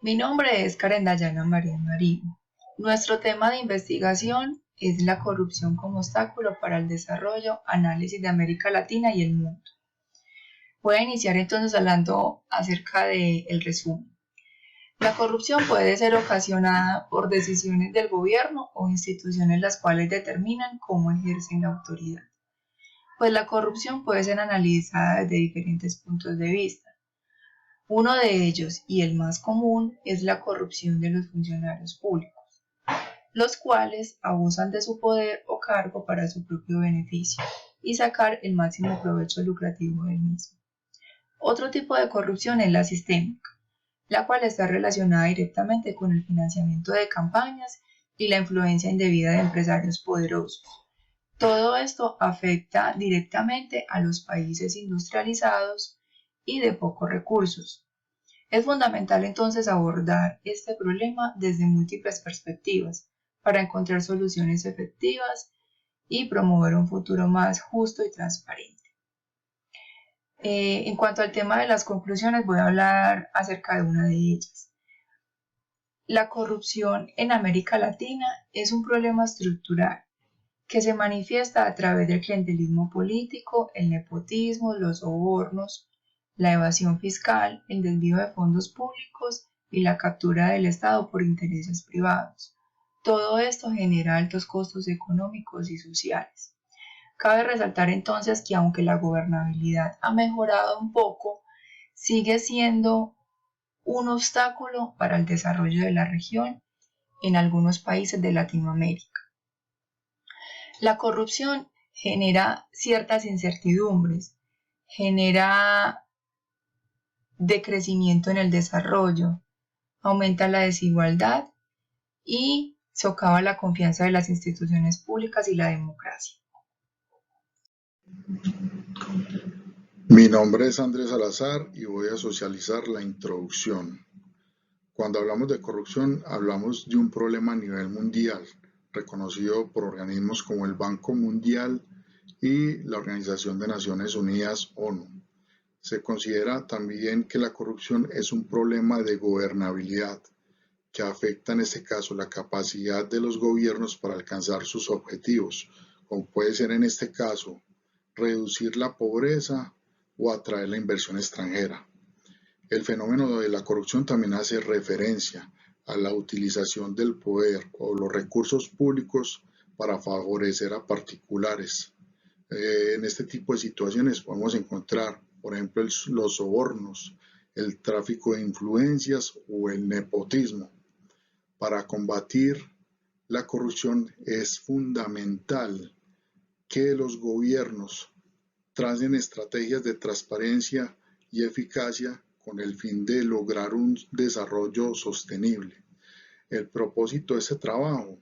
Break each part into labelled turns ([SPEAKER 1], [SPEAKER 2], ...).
[SPEAKER 1] Mi nombre es Karen Dayana María Marín. Nuestro tema de investigación es la corrupción como obstáculo para el desarrollo, análisis de América Latina y el mundo. Voy a iniciar entonces hablando acerca del resumen. La corrupción puede ser ocasionada por decisiones del gobierno o instituciones las cuales determinan cómo ejercen la autoridad. Pues la corrupción puede ser analizada desde diferentes puntos de vista. Uno de ellos, y el más común, es la corrupción de los funcionarios públicos, los cuales abusan de su poder o cargo para su propio beneficio y sacar el máximo provecho lucrativo del mismo. Otro tipo de corrupción es la sistémica, la cual está relacionada directamente con el financiamiento de campañas y la influencia indebida de empresarios poderosos. Todo esto afecta directamente a los países industrializados y de pocos recursos. Es fundamental entonces abordar este problema desde múltiples perspectivas para encontrar soluciones efectivas y promover un futuro más justo y transparente. En cuanto al tema de las conclusiones, voy a hablar acerca de una de ellas. La corrupción en América Latina es un problema estructural que se manifiesta a través del clientelismo político, el nepotismo, los sobornos, la evasión fiscal, el desvío de fondos públicos y la captura del Estado por intereses privados. Todo esto genera altos costos económicos y sociales. Cabe resaltar entonces que aunque la gobernabilidad ha mejorado un poco, sigue siendo un obstáculo para el desarrollo de la región en algunos países de Latinoamérica. La corrupción genera ciertas incertidumbres, genera decrecimiento en el desarrollo, aumenta la desigualdad y socava la confianza de las instituciones públicas y la democracia.
[SPEAKER 2] Mi nombre es Andrés Salazar y voy a socializar la introducción. Cuando hablamos de corrupción, hablamos de un problema a nivel mundial, reconocido por organismos como el Banco Mundial y la Organización de Naciones Unidas, ONU. Se considera también que la corrupción es un problema de gobernabilidad, que afecta en este caso la capacidad de los gobiernos para alcanzar sus objetivos, como puede ser en este caso reducir la pobreza o atraer la inversión extranjera. El fenómeno de la corrupción también hace referencia a la utilización del poder o los recursos públicos para favorecer a particulares. En este tipo de situaciones podemos encontrar, por ejemplo, los sobornos, el tráfico de influencias o el nepotismo. Para combatir la corrupción es fundamental que los gobiernos tracen estrategias de transparencia y eficacia con el fin de lograr un desarrollo sostenible. El propósito de ese trabajo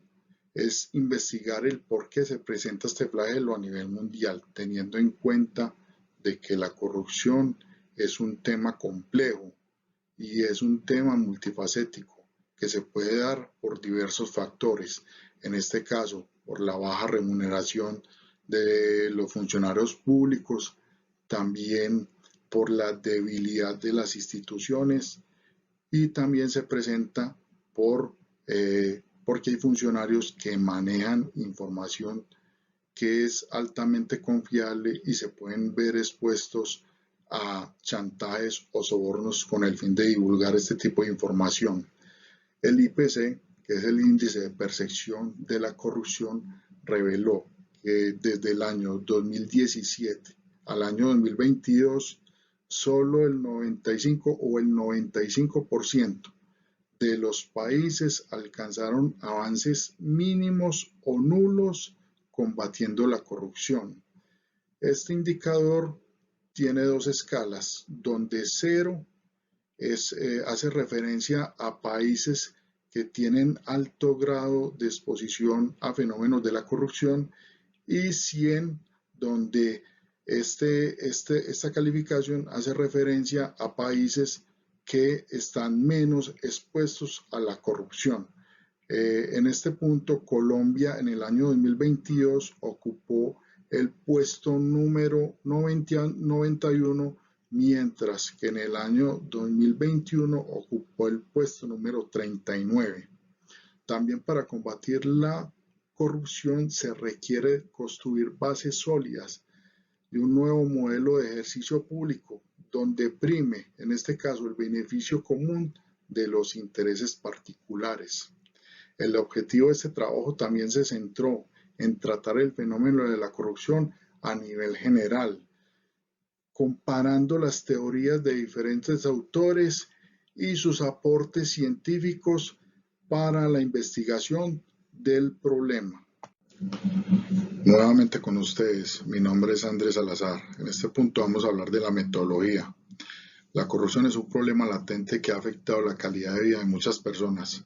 [SPEAKER 2] es investigar el por qué se presenta este flagelo a nivel mundial, teniendo en cuenta de que la corrupción es un tema complejo y es un tema multifacético que se puede dar por diversos factores, en este caso por la baja remuneración de los funcionarios públicos, también por la debilidad de las instituciones y también se presenta porque hay funcionarios que manejan información que es altamente confiable y se pueden ver expuestos a chantajes o sobornos con el fin de divulgar este tipo de información. El IPC, que es el índice de percepción de la corrupción, reveló que desde el año 2017 al año 2022, solo el 95 o el 95% de los países alcanzaron avances mínimos o nulos combatiendo la corrupción. Este indicador tiene dos escalas, donde 0 hace referencia a países que tienen alto grado de exposición a fenómenos de la corrupción y 100 donde esta calificación hace referencia a países que están menos expuestos a la corrupción. En este punto, Colombia en el año 2022 ocupó el puesto número 91 mientras que en el año 2021 ocupó el puesto número 39. También para combatir la corrupción se requiere construir bases sólidas y un nuevo modelo de ejercicio público donde prime, en este caso, el beneficio común de los intereses particulares. El objetivo de este trabajo también se centró en tratar el fenómeno de la corrupción a nivel general, comparando las teorías de diferentes autores y sus aportes científicos para la investigación del problema. Nuevamente con ustedes, mi nombre es Andrés Salazar. En este punto vamos a hablar de la metodología. La corrupción es un problema latente que ha afectado la calidad de vida de muchas personas.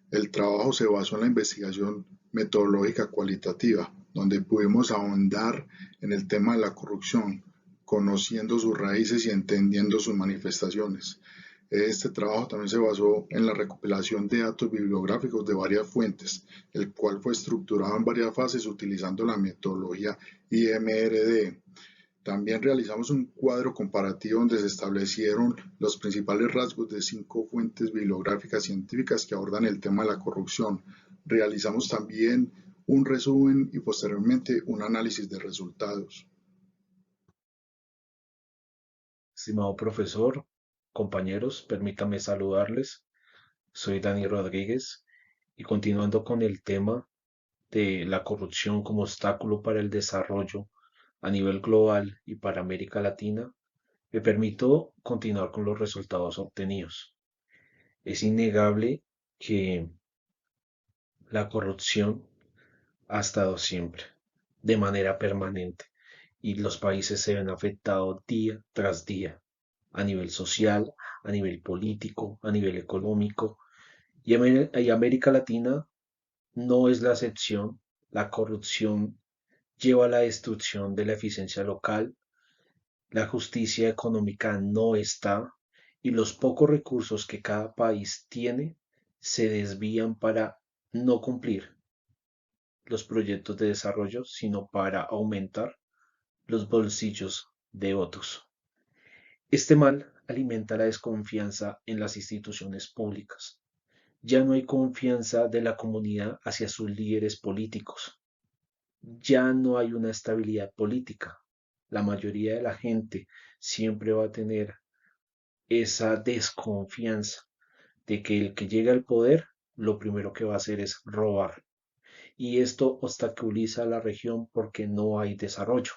[SPEAKER 2] El trabajo se basó en la investigación metodológica cualitativa, donde pudimos ahondar en el tema de la corrupción, conociendo sus raíces y entendiendo sus manifestaciones. Este trabajo también se basó en la recopilación de datos bibliográficos de varias fuentes, el cual fue estructurado en varias fases utilizando la metodología IMRD. También realizamos un cuadro comparativo donde se establecieron los principales rasgos de 5 fuentes bibliográficas científicas que abordan el tema de la corrupción. Realizamos también un resumen y posteriormente un análisis de resultados.
[SPEAKER 3] Estimado profesor, compañeros, permítame saludarles. Soy Dani Rodríguez y continuando con el tema de la corrupción como obstáculo para el desarrollo a nivel global y para América Latina, me permito continuar con los resultados obtenidos. Es innegable que la corrupción ha estado siempre, de manera permanente, y los países se ven afectados día tras día, a nivel social, a nivel político, a nivel económico, y América Latina no es la excepción. La corrupción lleva a la destrucción de la eficiencia local, la justicia económica no está, y los pocos recursos que cada país tiene se desvían para no cumplir los proyectos de desarrollo, sino para aumentar los bolsillos de otros. Este mal alimenta la desconfianza en las instituciones públicas. Ya no hay confianza de la comunidad hacia sus líderes políticos. Ya no hay una estabilidad política. La mayoría de la gente siempre va a tener esa desconfianza de que el que llega al poder lo primero que va a hacer es robar. Y esto obstaculiza a la región porque no hay desarrollo.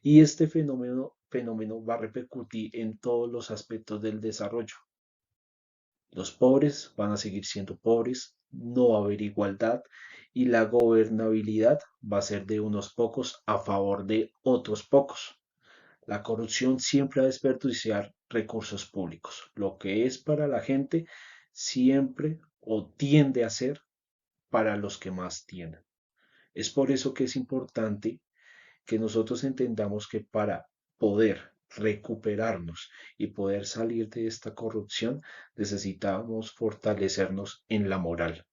[SPEAKER 3] Y este fenómeno va a repercutir en todos los aspectos del desarrollo. Los pobres van a seguir siendo pobres, no va a haber igualdad y la gobernabilidad va a ser de unos pocos a favor de otros pocos. La corrupción siempre va a desperdiciar recursos públicos. Lo que es para la gente siempre o tiende a ser para los que más tienen. Es por eso que es importante que nosotros entendamos que para poder recuperarnos y poder salir de esta corrupción necesitamos fortalecernos en la moral.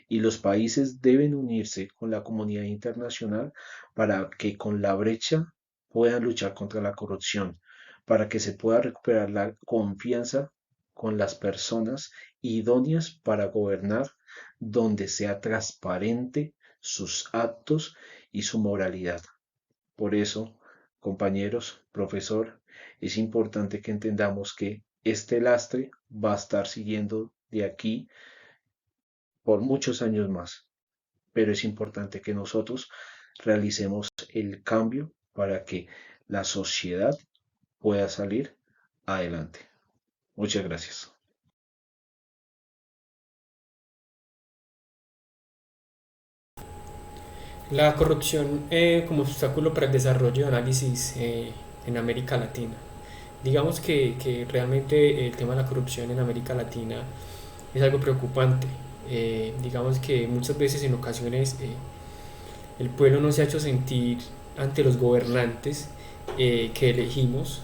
[SPEAKER 3] Y los países deben unirse con la comunidad internacional para que con la brecha puedan luchar contra la corrupción, para que se pueda recuperar la confianza con las personas idóneas para gobernar, donde sea transparente sus actos y su moralidad. Por eso, compañeros, profesor, es importante que entendamos que este lastre va a estar siguiendo de aquí por muchos años más, pero es importante que nosotros realicemos el cambio para que la sociedad pueda salir adelante. Muchas gracias.
[SPEAKER 4] La corrupción como obstáculo para el desarrollo y análisis en América Latina. Digamos que realmente el tema de la corrupción en América Latina es algo preocupante. Digamos que muchas veces en ocasiones el pueblo no se ha hecho sentir ante los gobernantes que elegimos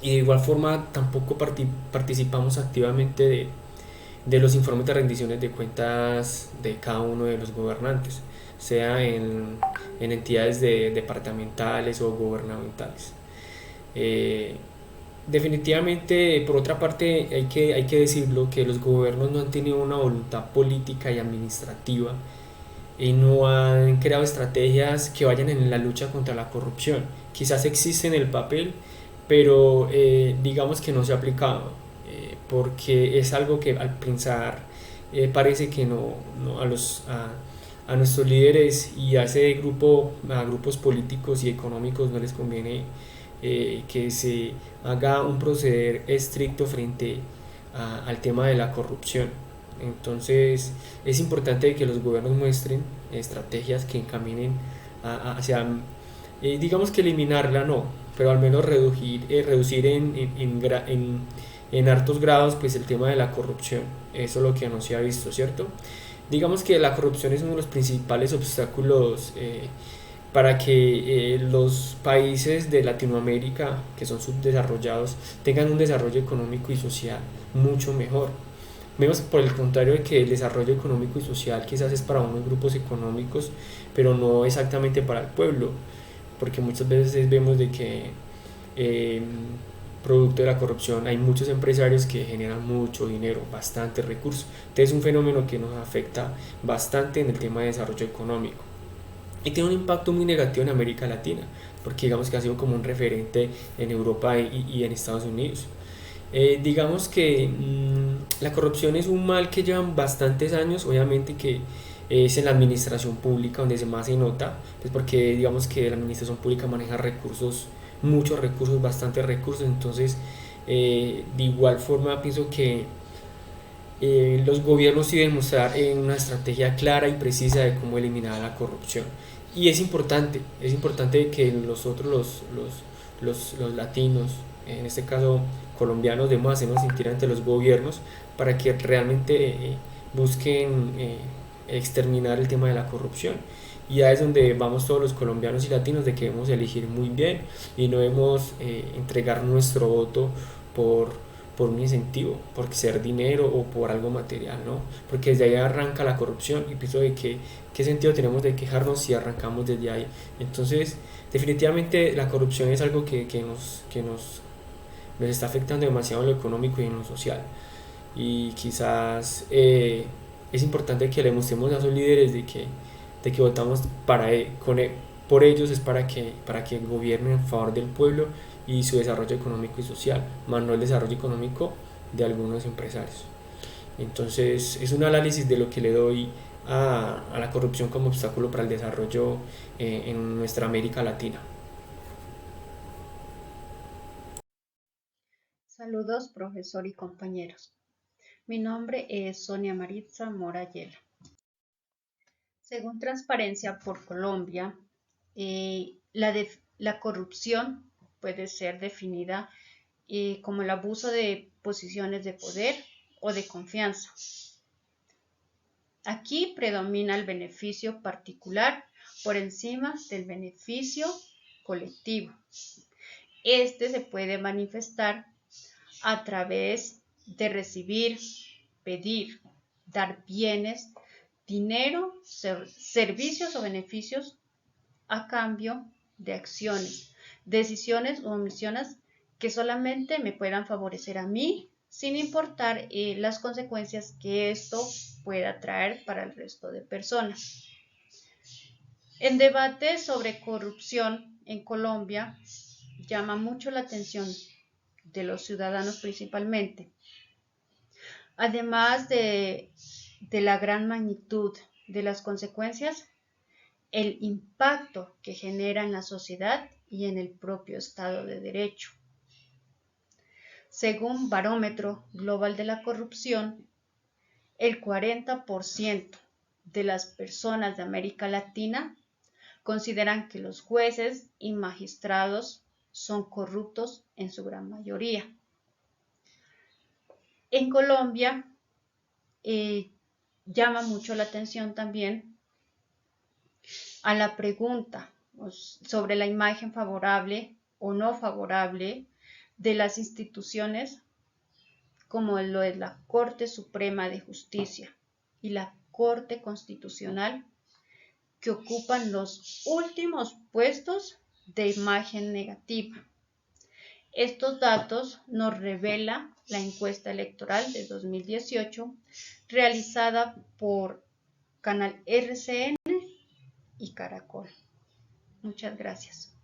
[SPEAKER 4] y de igual forma tampoco participamos activamente de los informes de rendiciones de cuentas de cada uno de los gobernantes, sea en entidades departamentales o gubernamentales. Eh, Definitivamente, por otra parte, hay que decirlo que los gobiernos no han tenido una voluntad política y administrativa y no han creado estrategias que vayan en la lucha contra la corrupción. Quizás existe en el papel, pero digamos que no se ha aplicado, porque es algo que al pensar parece que a nuestros líderes y a ese grupo, a grupos políticos y económicos no les conviene que se haga un proceder estricto frente al tema de la corrupción. Entonces es importante que los gobiernos muestren estrategias que encaminen hacia, digamos que eliminarla no, pero al menos reducir en hartos grados pues el tema de la corrupción. Eso es lo que no se ha visto, ¿cierto? Digamos que la corrupción es uno de los principales obstáculos para que los países de Latinoamérica, que son subdesarrollados, tengan un desarrollo económico y social mucho mejor. Vemos por el contrario de que el desarrollo económico y social quizás es para unos grupos económicos, pero no exactamente para el pueblo, porque muchas veces vemos de que eh, producto de la corrupción hay muchos empresarios que generan mucho dinero, bastantes recursos. Entonces es un fenómeno que nos afecta bastante en el tema de desarrollo económico y tiene un impacto muy negativo en América Latina, porque digamos que ha sido como un referente en Europa y en Estados Unidos. Digamos que la corrupción es un mal que llevan bastantes años, obviamente que es en la administración pública donde se más se nota, pues porque digamos que la administración pública maneja recursos, muchos recursos, bastantes recursos, entonces de igual forma pienso que los gobiernos deben mostrar una estrategia clara y precisa de cómo eliminar la corrupción. Y es importante que los latinos, en este caso colombianos, debemos hacernos sentir ante los gobiernos para que realmente busquen exterminar el tema de la corrupción. Y ya es donde vamos todos los colombianos y latinos de que debemos elegir muy bien y no debemos entregar nuestro voto por, por un incentivo, por ser dinero o por algo material, ¿no? Porque desde ahí arranca la corrupción y pienso de que qué sentido tenemos de quejarnos si arrancamos desde ahí. Entonces, definitivamente la corrupción es algo nos está afectando demasiado en lo económico y en lo social. Y quizás es importante que le mostremos a esos líderes de que votamos por ellos es para que gobiernen en favor del pueblo y su desarrollo económico y social, más no el desarrollo económico de algunos empresarios. Entonces es un análisis de lo que le doy a la corrupción como obstáculo para el desarrollo en nuestra América Latina.
[SPEAKER 5] Saludos, profesor y compañeros. Mi nombre es Sonia Maritza Morayela. Según Transparencia por Colombia, la corrupción puede ser definida como el abuso de posiciones de poder o de confianza. Aquí predomina el beneficio particular por encima del beneficio colectivo. Este se puede manifestar a través de recibir, pedir, dar bienes, dinero, servicios o beneficios a cambio de acciones, decisiones o omisiones que solamente me puedan favorecer a mí, sin importar las consecuencias que esto pueda traer para el resto de personas. El debate sobre corrupción en Colombia llama mucho la atención de los ciudadanos principalmente. Además de la gran magnitud de las consecuencias, el impacto que genera en la sociedad y en el propio Estado de Derecho. Según Barómetro Global de la Corrupción, el 40% de las personas de América Latina consideran que los jueces y magistrados son corruptos en su gran mayoría. En Colombia llama mucho la atención también a la pregunta sobre la imagen favorable o no favorable de las instituciones como lo es la Corte Suprema de Justicia y la Corte Constitucional, que ocupan los últimos puestos de imagen negativa. Estos datos nos revela la encuesta electoral de 2018 realizada por Canal RCN y Caracol. Muchas gracias.